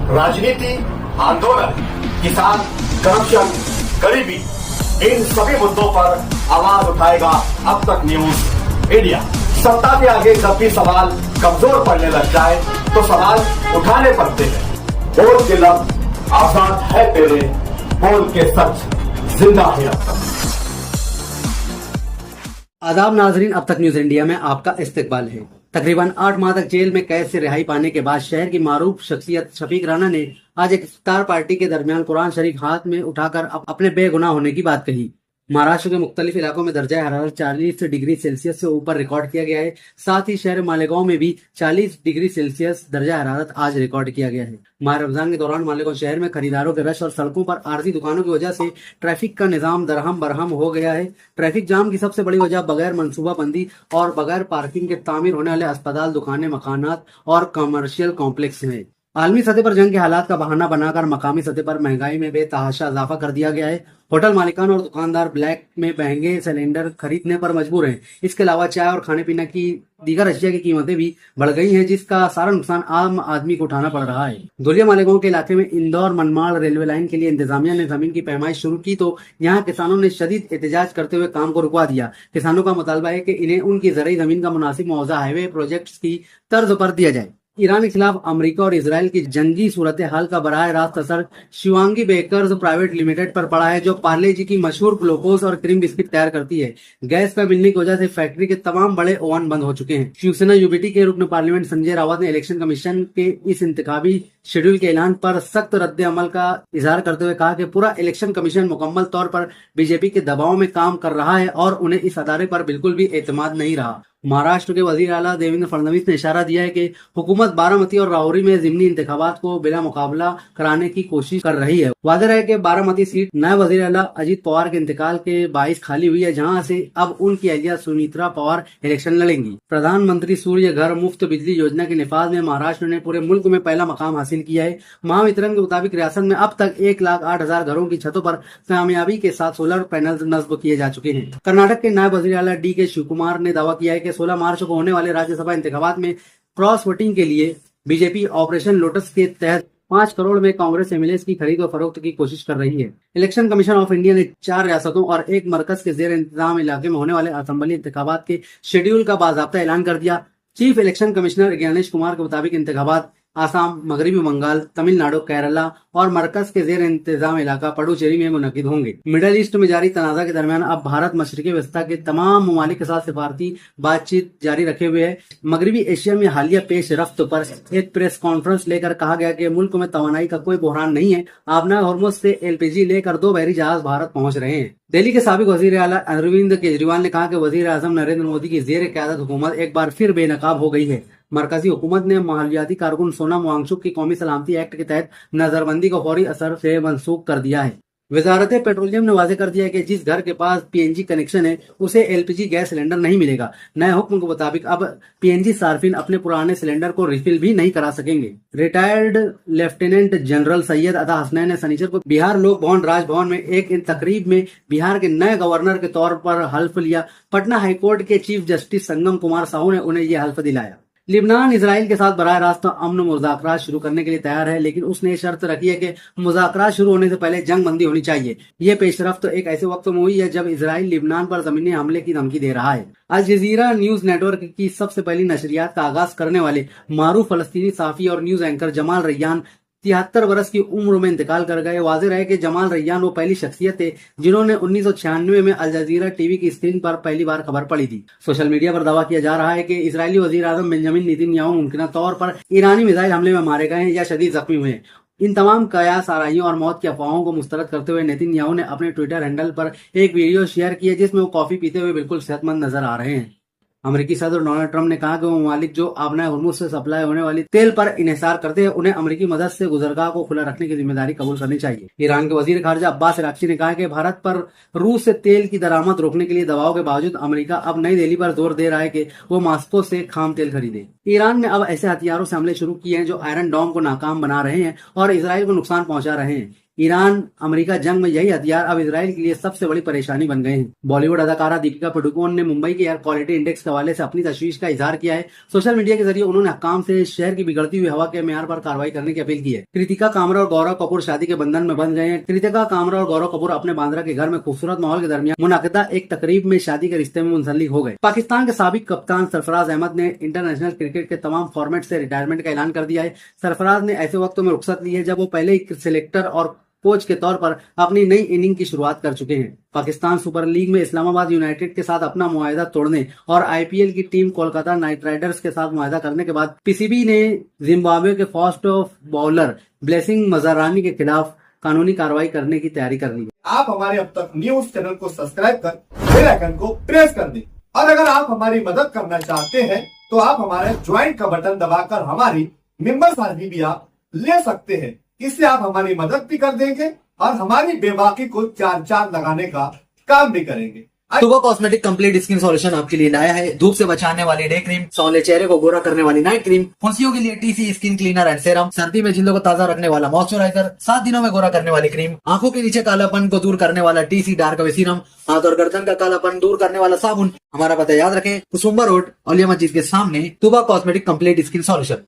राजनीति, आंदोलन, किसान, करप्शन, गरीबी, इन सभी मुद्दों पर आवाज उठाएगा अब तक न्यूज इंडिया। सत्ता के आगे जब भी सवाल कमजोर पड़ने लग जाए तो सवाल उठाने पड़ते हैं। बोल के लफ्ज आजाद है तेरे, बोल के सच जिंदा है अब तक। आदाब नाजरीन, अब तक न्यूज इंडिया में आपका इस्तकबाल है। तकरीबन 8 माह तक जेल में कैद से रिहाई पाने के बाद शहर की मारूफ शख्सियत शफीक राणा ने आज एक इफ्तार पार्टी के दरमियान कुरान शरीफ हाथ में उठाकर अपने बेगुनाह होने की बात कही। महाराष्ट्र के मुख्तलिफ इलाकों में दर्जा हरारत 40 डिग्री सेल्सियस से ऊपर रिकॉर्ड किया गया है। साथ ही शहर मालेगांव में भी 40 डिग्री सेल्सियस दर्जा हरारत आज रिकॉर्ड किया गया है। माह रमजान के दौरान मालेगांव शहर में खरीदारों के रश और सड़कों पर आरजी दुकानों की वजह से ट्रैफिक का निजाम दरहम बरहम हो गया है। ट्रैफिक जाम की सबसे बड़ी वजह बगैर मनसूबाबंदी और बगैर पार्किंग के तामीर होने वाले अस्पताल, दुकानें, मकानात और कमर्शियल कॉम्प्लेक्स हैं। आलमी सतह पर जंग के हालात का बहाना बनाकर मकामी सतह पर महंगाई में बेतहाशा इजाफा कर दिया गया है। होटल मालिकान और दुकानदार ब्लैक में महंगे सिलेंडर खरीदने पर मजबूर हैं। इसके अलावा चाय और खाने पीने की दीगर अशिया की कीमतें भी बढ़ गई हैं, जिसका सारा नुकसान आम आदमी को उठाना पड़ रहा है। धुलिया मालेगांव के इलाके में इंदौर मनमाड़ रेलवे लाइन के लिए इंतजामिया ने जमीन की पैमाइश शुरू की तो यहाँ किसानों ने शदीद एहतजाज करते हुए काम को रुकवा दिया। किसानों का मुतालबा है कि इन्हें उनकी ज़रूरी जमीन का मुनासिब मुआवजा हाईवे प्रोजेक्ट की तर्ज पर दिया जाए। ईरान के खिलाफ अमेरिका और इसराइल की जंगी सूरत हाल का बराह रास्त असर शिवांगी बेकर्स प्राइवेट लिमिटेड पर पड़ा है, जो पार्ले जी की मशहूर ग्लूकोज और क्रीम बिस्किट तैयार करती है। गैस न मिलने की वजह से फैक्ट्री के तमाम बड़े ओवन बंद हो चुके हैं। शिवसेना यूबीटी के रुकन पार्लियामेंट संजय रावत ने इलेक्शन कमीशन के इस इंतखाबी शेड्यूल के ऐलान पर सख्त रद्द अमल का इजहार करते हुए कहा कि पूरा इलेक्शन कमीशन मुकम्मल तौर पर बीजेपी के दबाव में काम कर रहा है और उन्हें इस अदारे पर बिल्कुल भी एतमाद नहीं रहा। महाराष्ट्र के वजीर आला देवेंद्र फडणवीस ने इशारा दिया है कि हुकूमत बारामती और राहुरी में जिमनी इंतखाबात को बिला मुकाबला कराने की कोशिश कर रही है। वाज़ेह है कि बारामती सीट नए वजीर आला अजीत पवार के इंतकाल के बाइस खाली हुई है, जहां से अब उनकी अहलिया सुमित्रा पवार इलेक्शन लड़ेंगी। प्रधानमंत्री सूर्य घर मुफ्त बिजली योजना के निफाज में महाराष्ट्र ने पूरे मुल्क में पहला मकाम हासिल किया है। महावितरण के मुताबिक रियासत में अब तक 1,08,000 घरों की छतों पर कामयाबी के साथ सोलर पैनल नस्ब किए जा चुके हैं। कर्नाटक के नायब वजीर आला DK शिवकुमार ने दावा किया है कि 16 मार्च को होने वाले राज्यसभा इंतखाबात में क्रॉस वोटिंग के लिए बीजेपी ऑपरेशन लोटस के तहत 5 करोड़ में कांग्रेस एमएलए की खरीद और फरोख्त की कोशिश कर रही है। इलेक्शन कमीशन ऑफ इंडिया ने 4 रियासतों और 1 मरकज के जेर इंतजाम इलाके में होने वाले असेंबली इंतखाबात के शेड्यूल का बाज़ाब्ता ऐलान कर दिया। Chief election commissioner Gyanesh Kumar के मुताबिक इंतखाबात आसाम, मगरबी बंगाल, तमिलनाडु, केरला और मरकज के जेर इंतजाम इलाका पुडुचेरी में मुनक्किद होंगे। मिडल ईस्ट में जारी तनाज़ा के दरमियान अब भारत मशरिकी वस्ता के तमाम ममालिक के साथ सिफारती बातचीत जारी रखे हुए है। मगरबी एशिया में हालिया पेश रफ्त पर एक प्रेस कॉन्फ्रेंस लेकर कहा गया कि मुल्क में तवानाई का कोई बहरान नहीं है। आबना हॉर्मुज से LPG लेकर 2 बहरी जहाज भारत पहुंच रहे हैं। दिल्ली के साबिक वजीर आला अरविंद केजरीवाल ने कहा कि वजीर आजम नरेंद्र मोदी की जेर क़यादत हुकूमत एक बार फिर बेनकाब हो गई है। मरकजी हुकूमत ने मालियाती कारकुन सोनम वांगचुक की कौमी सलामती एक्ट के तहत नजरबंदी को फौरी असर से मनसूख कर दिया है। वजारत पेट्रोलियम ने वाज़ेह कर दिया है कि जिस घर के पास PNG कनेक्शन है उसे LPG गैस सिलेंडर नहीं मिलेगा। नए हुक्म के मुताबिक अब PNG सार्फिन अपने पुराने सिलेंडर को रिफिल भी नहीं करा सकेंगे। रिटायर्ड लेफ्टिनेंट जनरल सैयद अता हसनैन ने शनिचर को बिहार लोक भवन राजभवन में एक तकरीब में बिहार के नए गवर्नर के तौर पर हल्फ लिया। पटना हाईकोर्ट के चीफ जस्टिस संगम कुमार साहू ने उन्हें यह हल्फ दिलाया। लिबनान इसराइल के साथ बराह रास्त अमन मुज़ाकरात शुरू करने के लिए तैयार है, लेकिन उसने शर्त रखी है कि मुज़ाकरात शुरू होने से पहले जंग बंदी होनी चाहिए। ये पेशरफ्त तो एक ऐसे वक्त में हुई है जब इसराइल लिबनान पर जमीनी हमले की धमकी दे रहा है। अल जजीरा न्यूज नेटवर्क की सबसे पहली नशरियात का आगाज करने वाले मारूफ फलस्तीनी साफी और न्यूज एंकर जमाल रैयान 73 वर्ष की उम्र में इंतकाल कर गए। वाज़ेह है कि जमाल रैयान वो पहली शख्सियत थे जिन्होंने 1996 में अल जजीरा टीवी की स्क्रीन पर पहली बार खबर पढ़ी थी। सोशल मीडिया पर दावा किया जा रहा है कि इजरायली वजीर आजम बेंजामिन नेतन्याहू मुमकिन तौर पर ईरानी मिसाइल हमले में मारे गए हैं या शदीद जख्मी हुए हैं। इन तमाम कयास आराइयों और मौत की अफवाहों को मुस्तरद करते हुए नेतन्याहू ने अपने ट्विटर हैंडल पर एक वीडियो शेयर की है, जिसमें वो कॉफी पीते हुए बिल्कुल सेहतमंद नजर आ रहे हैं। अमेरिकी सदर डोनाल्ड ट्रंप ने कहा कि वो ममालिक जो आबना हॉर्मुज से सप्लाई होने वाली तेल पर इन्हिसार करते हैं उन्हें अमेरिकी मदद से गुजरगाह को खुला रखने की जिम्मेदारी कबूल करनी चाहिए। ईरान के वजीर खारजा अब्बास अराक्ची ने कहा कि भारत पर रूस से तेल की दरामद रोकने के लिए दबाव के बावजूद अमेरिका अब नई दिल्ली पर जोर दे रहा है कि वो मास्को से खाम तेल खरीदे। ईरान ने अब ऐसे हथियारों से हमले शुरू किए हैं जो आयरन डोम को नाकाम बना रहे हैं और इसराइल को नुकसान पहुंचा रहे हैं। ईरान अमेरिका जंग में यही हथियार अब इसराइल के लिए सबसे बड़ी परेशानी बन गए हैं। बॉलीवुड अदाकारा दीपिका पादुकोण ने मुंबई के एयर क्वालिटी इंडेक्स के हवाले से अपनी तशवीश का इजहार किया है। सोशल मीडिया के जरिए उन्होंने हकाम से शहर की बिगड़ती हुई हवा के मेयार पर कार्रवाई करने की अपील की है। कृतिका कामरा और गौरव कपूर शादी के बंधन में बंध गए हैं। कृतिका कामरा और गौरव कपूर अपने बांद्रा के घर में खूबसूरत माहौल के दरमियान मुनाकिदा एक तकरीब में शादी के रिश्ते में मुंसलिक हो गए। पाकिस्तान के साबिक कप्तान सरफराज अहमद ने इंटरनेशनल क्रिकेट के तमाम फॉर्मेट से रिटायरमेंट का ऐलान कर दिया है। सरफराज ने ऐसे वक्तों में रुखसत ली है जब वो पहले ही सिलेक्टर और कोच के तौर पर अपनी नई इनिंग की शुरुआत कर चुके हैं। पाकिस्तान सुपर लीग में इस्लामाबाद यूनाइटेड के साथ अपना मुआहदा तोड़ने और आईपीएल की टीम कोलकाता नाइट राइडर्स के साथ मुआहदा करने के बाद पीसीबी ने जिम्बाब्वे के फास्ट ऑफ बॉलर ब्लेसिंग मजारानी के खिलाफ कानूनी कार्रवाई करने की तैयारी कर ली है। आप हमारे अब तक न्यूज चैनल को सब्सक्राइब कर बेल आइकन को प्रेस कर दें और अगर आप हमारी मदद करना चाहते हैं तो आप हमारे ज्वाइन का बटन दबाकर हमारी मेंबर्स आईडी भी आप ले सकते हैं। इससे आप हमारी मदद भी कर देंगे और हमारी बेबाकी को चार चांद लगाने का काम भी करेंगे। सुबह कॉस्मेटिक कंप्लीट स्किन सॉल्यूशन आपके लिए लाया है। धूप से बचाने वाली डे क्रीम, सौले चेहरे को गोरा करने वाली नाइट क्रीम, फुंसियों के लिए TC skin cleaner and serum, सर्दी में जिल्दों को ताजा रखने वाला मॉइस्चराइजर, 7 दिनों में गोरा करने वाली क्रीम, आंखों के नीचे कालापन को दूर करने वाला टीसी डार्क वे सीरम, हाथ और गर्दन का कालापन दूर करने वाला साबुन। हमारा पता याद रखें, कुसुम्बा रोड, औलिया मस्जिद के सामने, सुबह कॉस्मेटिक कंप्लीट स्किन सॉल्यूशन।